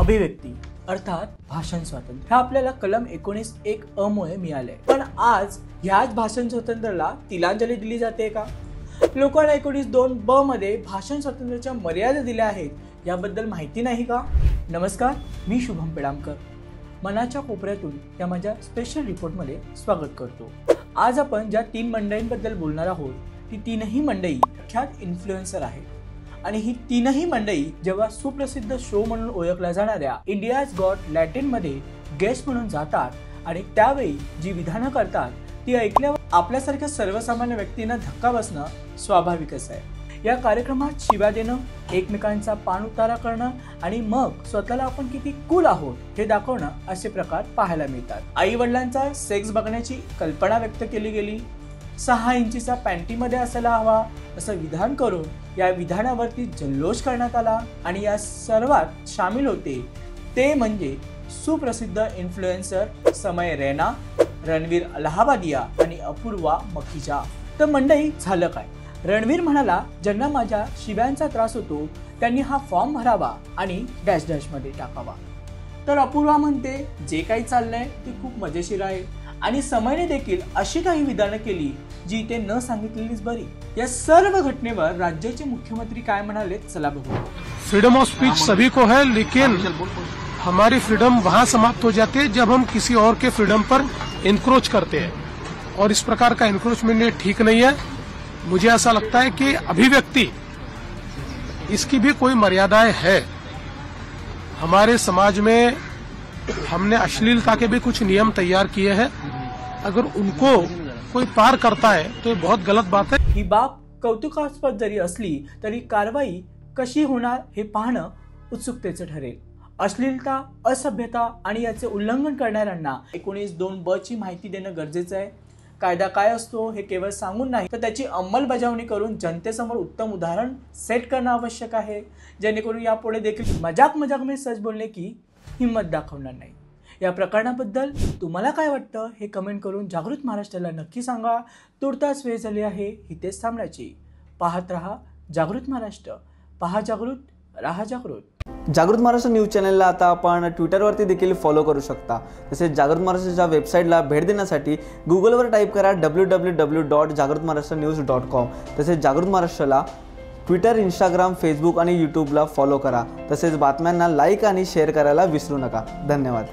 अभिव्यक्ती अर्थात भाषण स्वातंत्र्य हे आपल्याला कलम 19(1) मुळे मिळाले। पण आज ह्याच भाषण स्वातंत्र्याला तिलांजली दिली जाते का? लोकांना 19(2) मध्ये भाषण स्वातंत्र्याच्या मर्यादा दिल्या आहेत याबद्दल माहिती नाही का? नमस्कार, मी शुभम पेडामकर मनाच्या कोपऱ्यातून या माझ्या स्पेशल रिपोर्टमध्ये स्वागत करतो। आज आपण ज्या 3 मंडळींबद्दल बोलणार आहोत ती तीनही मंडळी प्रख्यात इन्फ्लुएन्सर आहेत आणि ही तीनही मंडळी जेव्हा सुप्रसिद्ध शो म्हणून ओळखल्या जाणाऱ्या इंडियाज गॉट लॅटिन मध्ये गेस्ट म्हणून जातात आणि त्यावेळी जी विधानं करतात ती ऐकल्यावर आपल्यासारख्या सर्वसामान्य व्यक्तींना धक्का बसणं स्वाभाविकच आहे। या कार्यक्रमात शिव्या देणं, एकमेकांचा पान उतारा करणं आणि मग स्वतःला आपण किती कूल आहोत हे दाखवणं असे प्रकार पाहायला मिळतात। आई वडिलांचा सेक्स बघण्याची कल्पना व्यक्त केली गेली, 6 इंचीचा पॅन्टीमध्ये असायला हवा असं विधान करून या विधानावरती जल्लोष करण्यात आला आणि या सर्वात सामील होते ते म्हणजे सुप्रसिद्ध इन्फ्लुएन्सर समय रैना, रणवीर अलाहाबादिया आणि अपूर्वा मखीजा। तर मंडळी झालं काय? रणवीर म्हणाला, ज्यांना माझ्या शिव्यांचा त्रास होतो त्यांनी हा फॉर्म भरावा आणि डॅश डॅश मध्ये टाकावा। तर अपूर्वा म्हणते, जे काही चाललंय ते खूप मजेशीर आहे आणि समयने देखील अशी काही विधानं केली जी ते न सांगितलेलीच बरी। या सर्व घटनेवर राज्याचे मुख्यमंत्री काय म्हणाले चला बघू। फ्रीडम ऑफ स्पीच सभी को है, लेकिन हमारी फ्रीडम वहाँ समाप्त हो जाती है जब हम किसी और के फ्रीडम पर इंक्रोच करते हैं और इस प्रकार का इंक्रोचमेंट ये ठीक नहीं है। मुझे ऐसा लगता है कि अभिव्यक्ति इसकी भी कोई मर्यादाएं है। हमारे समाज में हमने अश्लीलता के भी कुछ नियम तैयार किए हैं, अगर उनको कोई पार करता है तो ये बहुत गलत बात है। ही बाब कौतुकास्पद जरी असली तरी कारवाई कशी होणार हे पाहणं उत्सुकतेचं ठरेल। अश्लीलता, असभ्यता आणि याचे उल्लंघन करणाऱ्यांना 19(2) ची माहिती देणं गरजेचं आहे। कायदा काय असतो हे केवळ सांगून नाही तर त्याची अंमलबजावणी करून जनतेसमोर उत्तम उदाहरण सेट करणं आवश्यक आहे, जेणेकरून यापुढे देखील मजाक में सच बोलणे की हिम्मत दाखवणार नाही। या प्रकरणाबद्दल तुम्हाला काय वाटतं हे कमेंट करून जागृत महाराष्ट्राला नक्की सांगा। तुर्तास वेळ झाली आहे इथेच थांबण्याची। पाहत रहा जागृत महाराष्ट्र, पहा जागृत, राहा जागृत। जागृत महाराष्ट्र न्यूज चॅनलला आता आपण ट्विटरवरती देखील फॉलो करू शकता। तसेच जागृत महाराष्ट्राच्या वेबसाईटला भेट देण्यासाठी गुगलवर टाईप करा www.jagratmaharashtranews.com। तसेच जागृत महाराष्ट्राला ट्विटर, इंस्टाग्राम, फेसबुक आणि यूट्यूबला फॉलो करा। तसेच बातम्यांना लाईक आणि शेअर करायला विसरू नका। धन्यवाद।